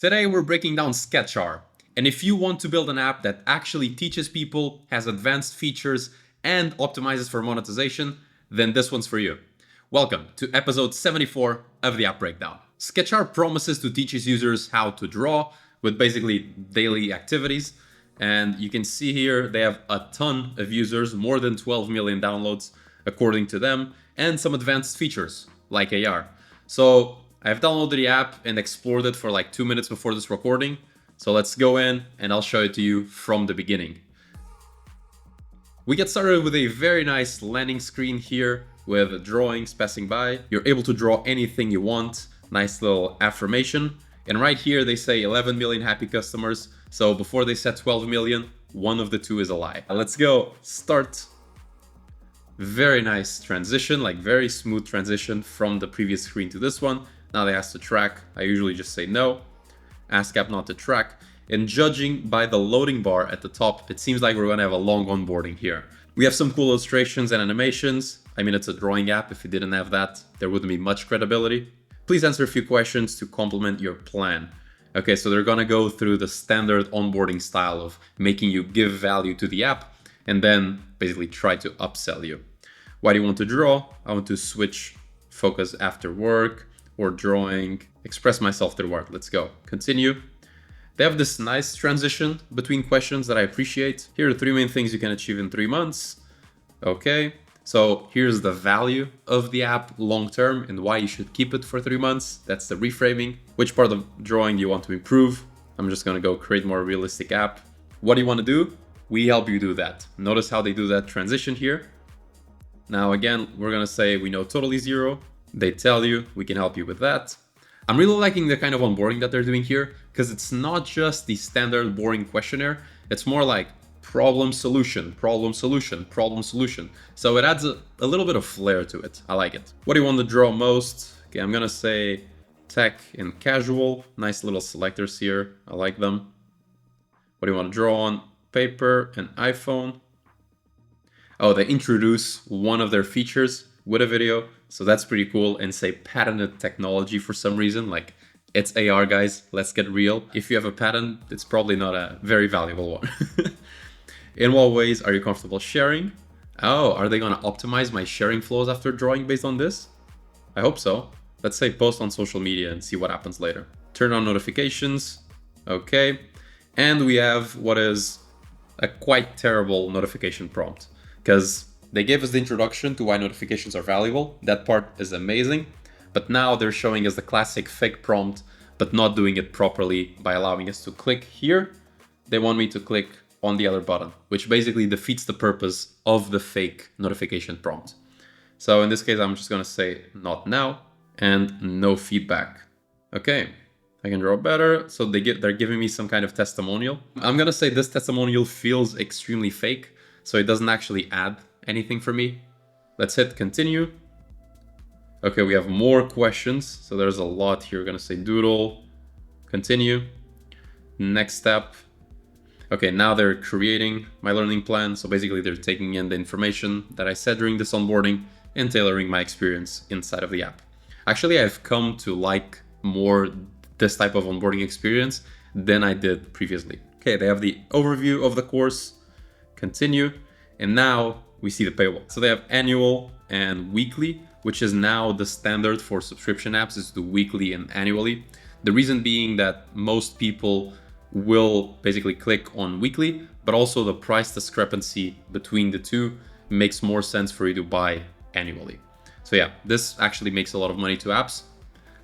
Today we're breaking down Sketchar, and if you want to build an app that actually teaches people, has advanced features, and optimizes for monetization, then this one's for you. Welcome to episode 74 of the App Breakdown. Sketchar promises to teach its users how to draw with basically daily activities, and you can see here they have a ton of users, more than 12 million downloads according to them, and some advanced features like AR. So I've downloaded the app and explored it for like 2 minutes before this recording. So let's go in and I'll show it to you from the beginning. We get started with a very nice landing screen here with drawings passing by. You're able to draw anything you want. Nice little affirmation. And right here they say 11 million happy customers. So before they said 12 million, one of the two is a lie. Let's go start. Very nice transition, like very smooth transition from the previous screen to this one. Now they ask to track. I usually just say no. Ask app not to track. And judging by the loading bar at the top, it seems like we're going to have a long onboarding here. We have some cool illustrations and animations. I mean, it's a drawing app. If you didn't have that, there wouldn't be much credibility. Please answer a few questions to complement your plan. Okay, so they're going to go through the standard onboarding style of making you give value to the app and then basically try to upsell you. Why do you want to draw? I want to switch focus after work or drawing, express myself through art. Let's go. Continue. They have this nice transition between questions that I appreciate. Here are the 3 main things you can achieve in 3 months. Okay, so here's the value of the app long-term and why you should keep it for 3 months. That's the reframing. Which part of drawing do you want to improve? I'm just gonna go create more realistic app. What do you want to do? We help you do that. Notice how they do that transition here. Now again, we're gonna say we know totally zero. They tell you we can help you with that. I'm really liking the kind of onboarding that they're doing here because it's not just the standard boring questionnaire. It's more like problem solution, problem solution, problem solution. So it adds a little bit of flair to it. I like it. What do you want to draw most? Okay, I'm gonna say tech and casual. Nice little selectors here. I like them. What do you want to draw on? Paper and iPhone. Oh, they introduce one of their features with a video. So that's pretty cool, and say patented technology for some reason. Like, it's AR, guys, let's get real. If you have a patent, it's probably not a very valuable one. In what ways are you comfortable sharing? Oh, are they gonna optimize my sharing flows after drawing based on this? I hope so. Let's say post on social media and see what happens later. Turn on notifications. Okay. And we have what is a quite terrible notification prompt, because they gave us the introduction to why notifications are valuable. That part is amazing. But now they're showing us the classic fake prompt, but not doing it properly by allowing us to click here. They want me to click on the other button, which basically defeats the purpose of the fake notification prompt. So in this case, I'm just gonna say not now and no feedback. Okay, I can draw better. So they're giving me some kind of testimonial. I'm gonna say this testimonial feels extremely fake, so it doesn't actually add anything for me. Let's hit continue. Okay, we have more questions. So there's a lot here. We're gonna say doodle, continue. Next step. Okay, now they're creating my learning plan. So basically they're taking in the information that I said during this onboarding and tailoring my experience inside of the app. Actually, I've come to like more this type of onboarding experience than I did previously. Okay, they have the overview of the course, continue, and now we see the paywall. So they have annual and weekly, which is now the standard for subscription apps, is to weekly and annually. The reason being that most people will basically click on weekly, but also the price discrepancy between the two makes more sense for you to buy annually. So yeah, this actually makes a lot of money to apps.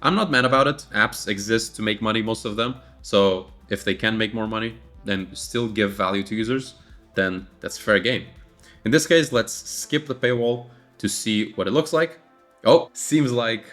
I'm not mad about it. Apps exist to make money, most of them. So if they can make more money, then still give value to users, then that's fair game. In this case, let's skip the paywall to see what it looks like. Oh, seems like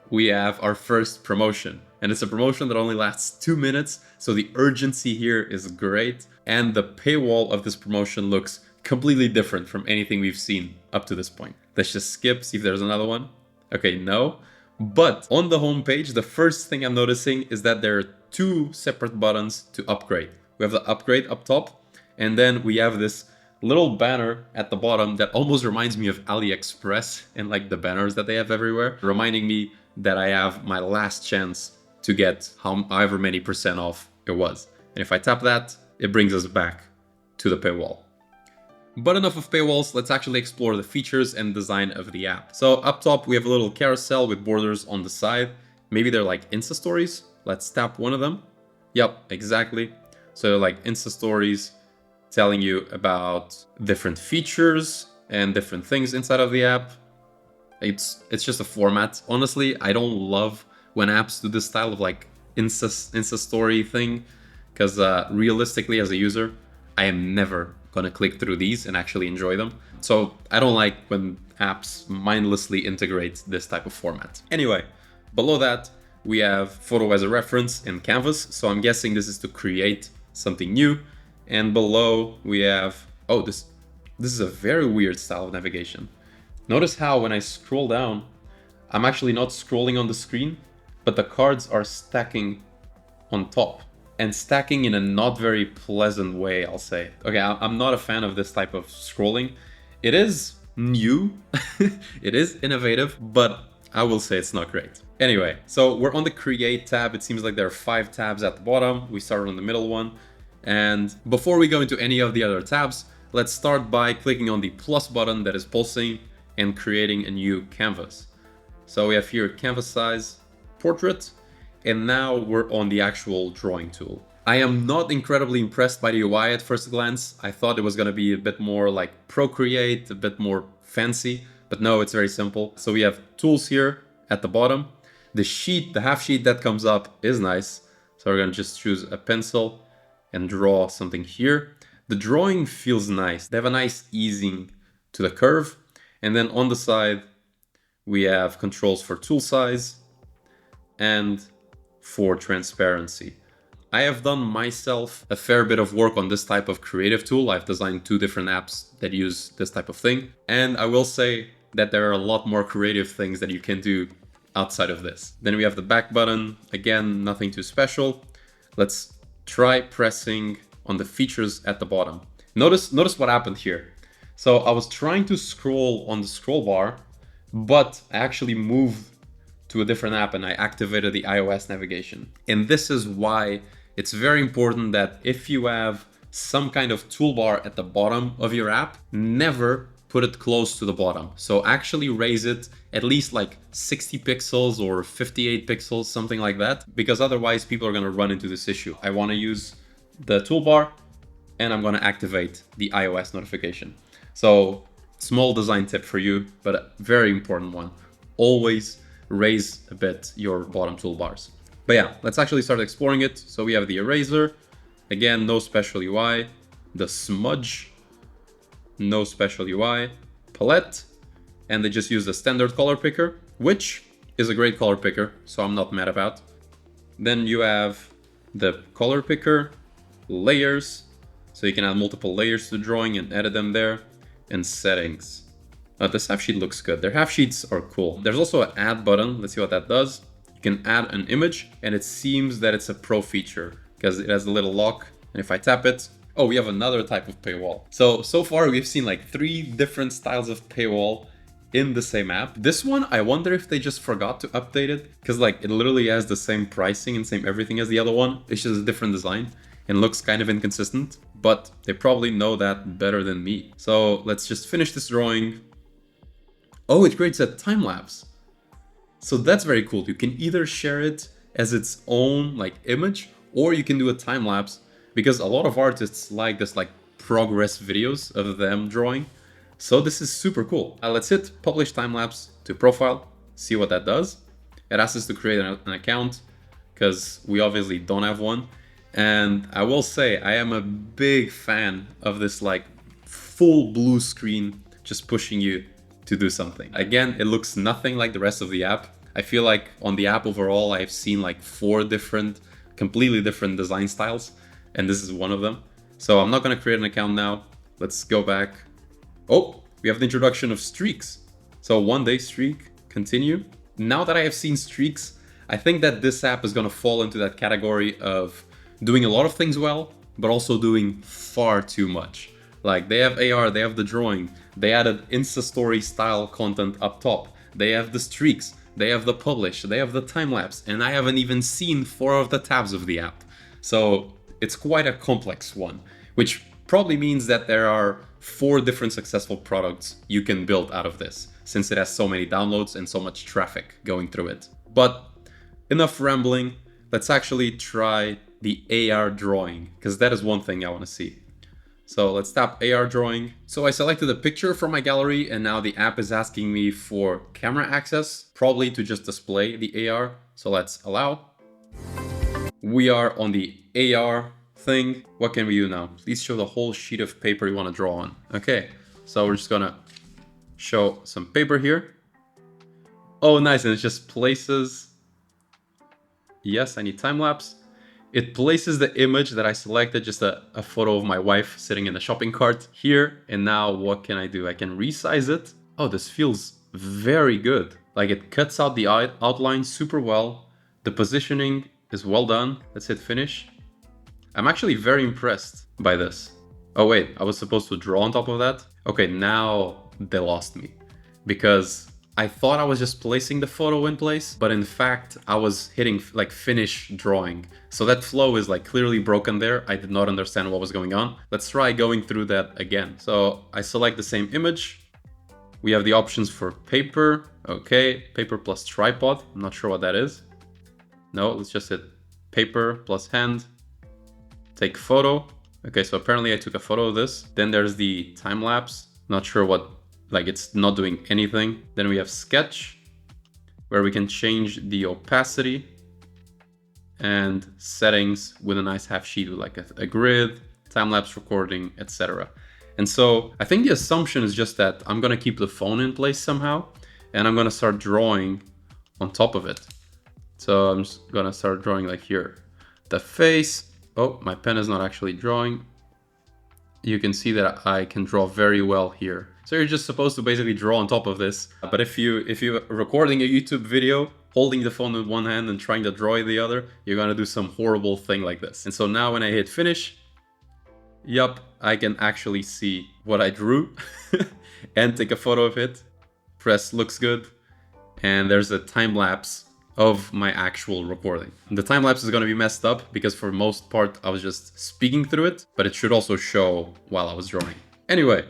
we have our first promotion. And it's a promotion that only lasts 2 minutes, so the urgency here is great. And the paywall of this promotion looks completely different from anything we've seen up to this point. Let's just skip, see if there's another one. Okay, no. But on the homepage, the first thing I'm noticing is that there are 2 separate buttons to upgrade. We have the upgrade up top, and then we have this little banner at the bottom that almost reminds me of AliExpress and like the banners that they have everywhere, reminding me that I have my last chance to get however many % off it was. And if I tap that, it brings us back to the paywall. But enough of paywalls, let's actually explore the features and design of the app. So up top, we have a little carousel with borders on the side. Maybe they're like Insta stories. Let's tap one of them. Yep, exactly. So like Insta stories telling you about different features and different things inside of the app. It's just a format. Honestly, I don't love when apps do this style of like Insta story thing, because realistically as a user, I am never gonna click through these and actually enjoy them. So I don't like when apps mindlessly integrate this type of format. Anyway, below that, we have photo as a reference in Canvas. So I'm guessing this is to create something new. And below we have, oh, this is a very weird style of navigation. Notice how when I scroll down, I'm actually not scrolling on the screen, but the cards are stacking on top. And stacking in a not very pleasant way, I'll say. Okay, I'm not a fan of this type of scrolling. It is new, it is innovative, but I will say it's not great. Anyway, so we're on the Create tab. It seems like there are 5 tabs at the bottom. We started on the middle one. And before we go into any of the other tabs, let's start by clicking on the plus button that is pulsing and creating a new canvas. So we have here canvas size, portrait, and now we're on the actual drawing tool. I am not incredibly impressed by the UI at first glance. I thought it was going to be a bit more like Procreate, a bit more fancy, but no, it's very simple. So we have tools here at the bottom. The sheet, the half sheet that comes up is nice. So we're going to just choose a pencil and draw something here. The drawing feels nice. They have a nice easing to the curve. And then on the side, we have controls for tool size and for transparency. I have done myself a fair bit of work on this type of creative tool. I've designed 2 different apps that use this type of thing. And I will say that there are a lot more creative things that you can do outside of this. Then we have the back button. Again, nothing too special. Let's try pressing on the features at the bottom. Notice what happened here. So I was trying to scroll on the scroll bar, but I actually moved to a different app and I activated the iOS navigation. And this is why it's very important that if you have some kind of toolbar at the bottom of your app, never put it close to the bottom. So actually raise it at least like 60 pixels or 58 pixels, something like that, because otherwise people are gonna run into this issue. I wanna use the toolbar and I'm gonna activate the iOS notification. So small design tip for you, but a very important one. Always raise a bit your bottom toolbars. But yeah, let's actually start exploring it. So we have the eraser, again, no special UI, the smudge, no special UI, palette, and they just use the standard color picker, which is a great color picker, so I'm not mad about. Then you have the color picker, layers, so you can add multiple layers to the drawing and edit them there, and settings. This half sheet looks good. Their half sheets are cool. There's also an add button. Let's see what that does. You can add an image, and it seems that it's a pro feature because it has a little lock. And if I tap it, oh, we have another type of paywall. So far we've seen like 3 different styles of paywall in the same app. This one, I wonder if they just forgot to update it, because like it literally has the same pricing and same everything as the other one. It's just a different design and looks kind of inconsistent, but they probably know that better than me. So let's just finish this drawing. Oh, it creates a time lapse. So that's very cool. You can either share it as its own like image, or you can do a time lapse, because a lot of artists like this like progress videos of them drawing. So this is super cool. Let's hit publish time lapse to profile, see what that does. It asks us to create an account because we obviously don't have one. And I will say I am a big fan of this like full blue screen just pushing you to do something. Again, it looks nothing like the rest of the app. I feel like on the app overall, I've seen like 4 different, completely different design styles, and this is one of them. So I'm not gonna create an account now. Let's go back. Oh, we have the introduction of streaks. So 1 day streak, continue. Now that I have seen streaks, I think that this app is gonna fall into that category of doing a lot of things well, but also doing far too much. Like they have AR, they have the drawing, they added Insta story style content up top, they have the streaks, they have the publish, they have the time-lapse, and I haven't even seen 4 of the tabs of the app. So it's quite a complex one, which probably means that there are 4 different successful products you can build out of this, since it has so many downloads and so much traffic going through it. But enough rambling, let's actually try the AR drawing, because that is one thing I want to see. So let's tap AR drawing. So I selected a picture from my gallery, and now the app is asking me for camera access, probably to just display the AR. So let's allow. We are on the AR thing. What can we do now? Please show the whole sheet of paper you want to draw on. Okay, so we're just gonna show some paper here. Oh, nice, and it just places. Yes, I need time lapse. It places the image that I selected, just a photo of my wife sitting in the shopping cart here. And now what can I do? I can resize it. Oh, this feels very good. Like it cuts out the outline super well. The positioning is well done. Let's hit finish. I'm actually very impressed by this. Oh wait, I was supposed to draw on top of that? Okay, now they lost me because I thought I was just placing the photo in place, but in fact, I was hitting like finish drawing. So that flow is like clearly broken there. I did not understand what was going on. Let's try going through that again. So I select the same image. We have the options for paper. Okay, paper plus tripod. I'm not sure what that is. No, let's just hit paper plus hand. Take photo. Okay, so apparently I took a photo of this. Then there's the time lapse. Not sure what, like it's not doing anything. Then we have sketch, where we can change the opacity and settings with a nice half sheet with like a grid, time-lapse recording, etc. And so I think the assumption is just that I'm gonna keep the phone in place somehow, and I'm gonna start drawing on top of it. So I'm just gonna start drawing like here. The face, oh, my pen is not actually drawing. You can see that I can draw very well here. So you're just supposed to basically draw on top of this. But if you're recording a YouTube video, holding the phone with one hand and trying to draw with the other, you're gonna do some horrible thing like this. And so now when I hit finish, yup, I can actually see what I drew and take a photo of it. Press looks good. And there's a time lapse of my actual recording. The time lapse is going to be messed up because for most part I was just speaking through it, but it should also show while I was drawing. Anyway,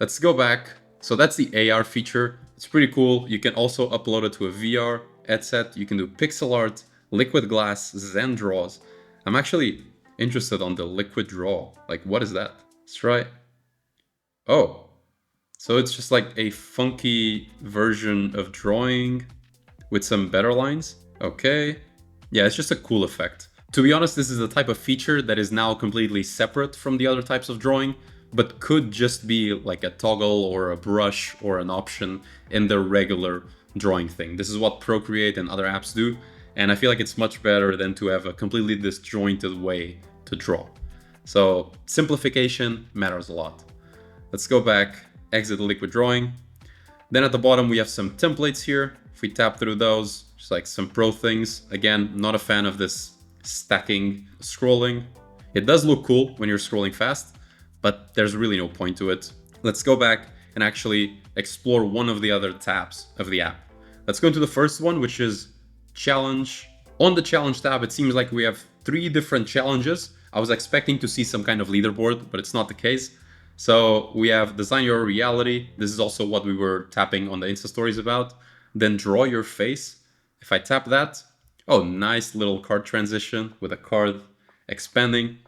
let's go back. So that's the AR feature. It's pretty cool. You can also upload it to a VR headset. You can do pixel art, liquid glass, Zen draws. I'm actually interested on the liquid draw. Like, what is that? Let's try. Oh, so it's just like a funky version of drawing with some better lines. Okay. Yeah, it's just a cool effect. To be honest, this is the type of feature that is now completely separate from the other types of drawing, but could just be like a toggle or a brush or an option in the regular drawing thing. This is what Procreate and other apps do, and I feel like it's much better than to have a completely disjointed way to draw. So simplification matters a lot. Let's go back, exit the liquid drawing. Then at the bottom we have some templates here. If we tap through those, just like some pro things. Again, not a fan of this stacking scrolling. It does look cool when you're scrolling fast, but there's really no point to it. Let's go back and actually explore one of the other tabs of the app. Let's go into the first one, which is challenge. On the challenge tab, it seems like we have 3 different challenges. I was expecting to see some kind of leaderboard, but it's not the case. So we have design your reality. This is also what we were tapping on the Insta stories about. Then draw your face. If I tap that, oh, nice little card transition with a card expanding.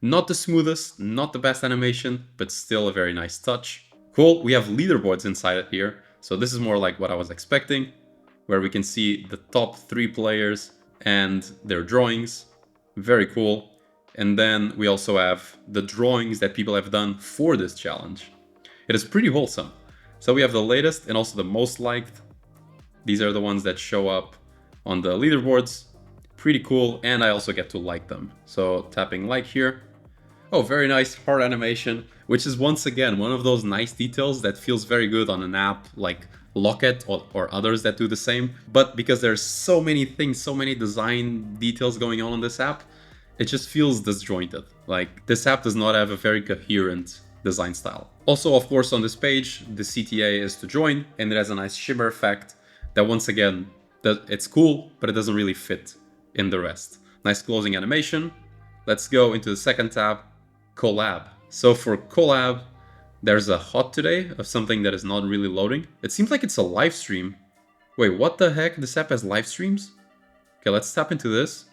Not the smoothest, not the best animation, but still a very nice touch. Cool, we have leaderboards inside it here. So this is more like what I was expecting, where we can see the top 3 players and their drawings. Very cool. And then we also have the drawings that people have done for this challenge. It is pretty wholesome. So we have the latest and also the most liked. These are the ones that show up on the leaderboards. Pretty cool, and I also get to like them. So tapping like here. Oh, very nice heart animation, which is once again one of those nice details that feels very good on an app like Locket or others that do the same. But because there's so many things, so many design details going on this app, it just feels disjointed. Like this app does not have a very coherent design style. Also, of course, on this page, the CTA is to join, and it has a nice shimmer effect that once again It's cool, but it doesn't really fit in the rest. Nice closing animation. Let's go into the second tab, collab. So for collab, there's a hot today of something that is not really loading. It seems like it's a live stream. Wait, what the heck? This app has live streams? Okay, let's tap into this.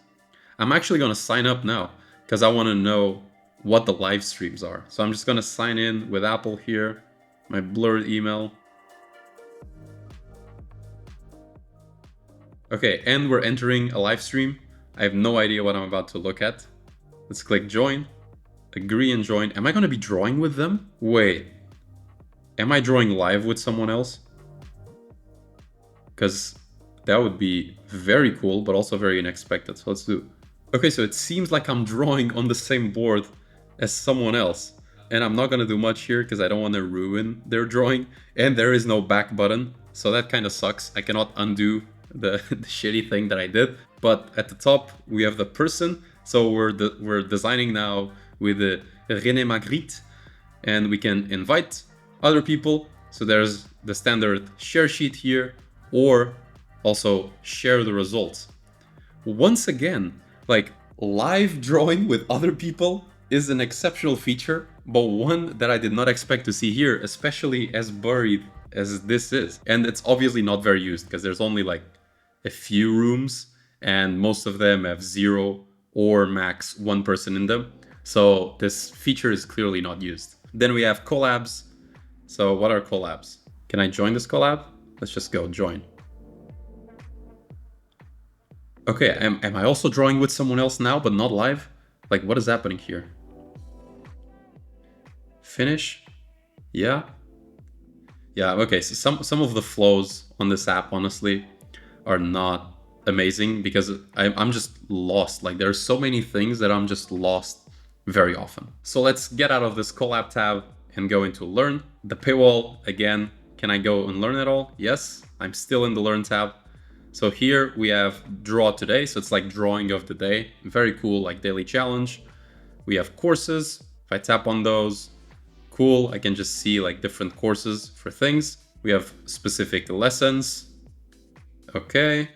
I'm actually gonna sign up now because I wanna know what the live streams are. So I'm just gonna sign in with Apple here, my blurred email. Okay, and we're entering a live stream. I have no idea what I'm about to look at. Let's click join, agree and join. Am I gonna be drawing with them? Wait, am I drawing live with someone else? Because that would be very cool, but also very unexpected. So let's do. Okay, so it seems like I'm drawing on the same board as someone else. And I'm not gonna do much here because I don't want to ruin their drawing. And there is no back button, so that kind of sucks. I cannot undo the shitty thing that I did. But at the top, we have the person. So we're designing now with the René Magritte, and we can invite other people. So there's the standard share sheet here, or also share the results. Once again, like live drawing with other people is an exceptional feature, but one that I did not expect to see here, especially as buried as this is. And it's obviously not very used because there's only like a few rooms and most of them have 0 or max 1 person in them. So this feature is clearly not used. Then we have collabs. So what are collabs? Can I join this collab? Let's just go join. Okay, am I also drawing with someone else now, but not live? Like, what is happening here? Finish? Yeah? Yeah, okay, so some of the flows on this app, honestly, are not amazing because I'm just lost. Like, there are so many things that I'm just lost very often. So let's get out of this collab tab and go into learn. The paywall, again, can I go and learn it all? Yes, I'm still in the learn tab. So here we have draw today. So it's like drawing of the day. Very cool, like daily challenge. We have courses. If I tap on those, cool. I can just see like different courses for things. We have specific lessons. Okay.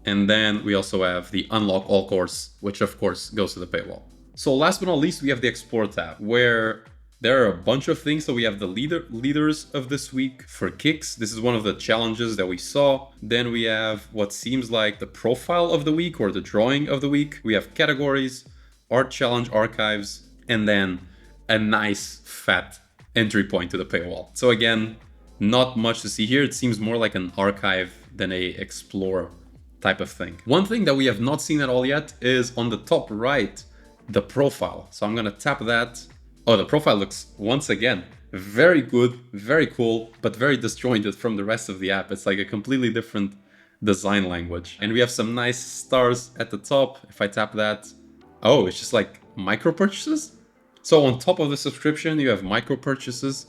And then we also have the unlock all course, which of course goes to the paywall. So last but not least, we have the explore tab where there are a bunch of things. So we have the leaders of this week for kicks. This is one of the challenges that we saw. Then we have what seems like the profile of the week or the drawing of the week. We have categories, art challenge archives, and then a nice fat entry point to the paywall. So again, not much to see here. It seems more like an archive than a explore type of thing. One thing that we have not seen at all yet is on the top right, the profile. So I'm gonna tap that. Oh, the profile looks, once again, very good, very cool, but very disjointed from the rest of the app. It's like a completely different design language. And we have some nice stars at the top. If I tap that, oh, it's just like micro purchases. So on top of the subscription, you have micro purchases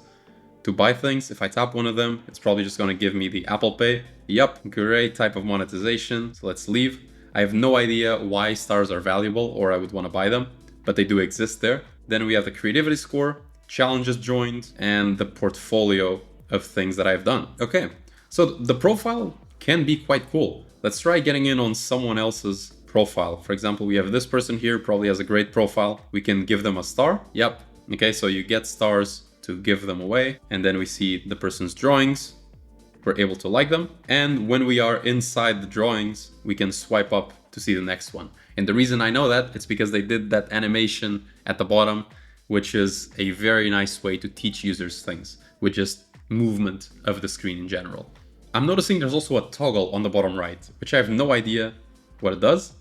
to buy things. If I tap one of them, it's probably just gonna give me the Apple Pay. Yep, great type of monetization. So let's leave. I have no idea why stars are valuable or I would wanna buy them, but they do exist there. Then we have the creativity score, challenges joined, and the portfolio of things that I've done. Okay, so the profile can be quite cool. Let's try getting in on someone else's profile. For example, we have this person here, probably has a great profile. We can give them a star. Yep. Okay, so you get stars to give them away. And then we see the person's drawings. We're able to like them. And when we are inside the drawings, we can swipe up to see the next one. And the reason I know that, it's because they did that animation at the bottom, which is a very nice way to teach users things with just movement of the screen in general. I'm noticing there's also a toggle on the bottom right, which I have no idea what it does.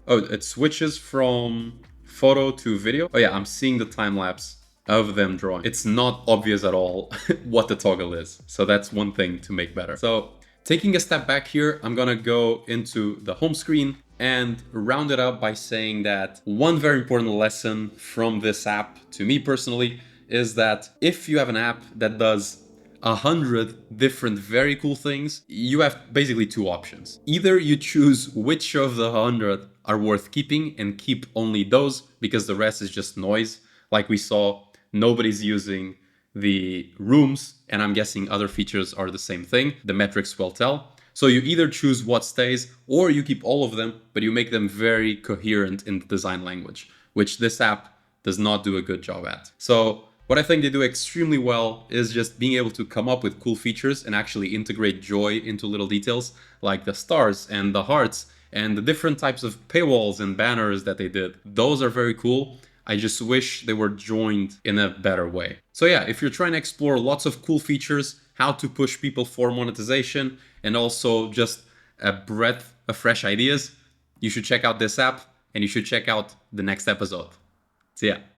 Oh, it switches from photo to video. Oh yeah, I'm seeing the time lapse of them drawing. It's not obvious at all what the toggle is. So that's one thing to make better. So taking a step back here, I'm gonna go into the home screen and round it up by saying that one very important lesson from this app to me personally is that if you have an app that does 100 different very cool things, you have basically two options. Either you choose which of the 100 are worth keeping and keep only those because the rest is just noise. Like we saw, nobody's using the rooms, and I'm guessing other features are the same thing. The metrics will tell. So you either choose what stays or you keep all of them, but you make them very coherent in the design language, which this app does not do a good job at. So what I think they do extremely well is just being able to come up with cool features and actually integrate joy into little details like the stars and the hearts and the different types of paywalls and banners that they did. Those are very cool. I just wish they were joined in a better way. So yeah, if you're trying to explore lots of cool features, how to push people for monetization, and also just a breadth of fresh ideas, you should check out this app and you should check out the next episode. See ya.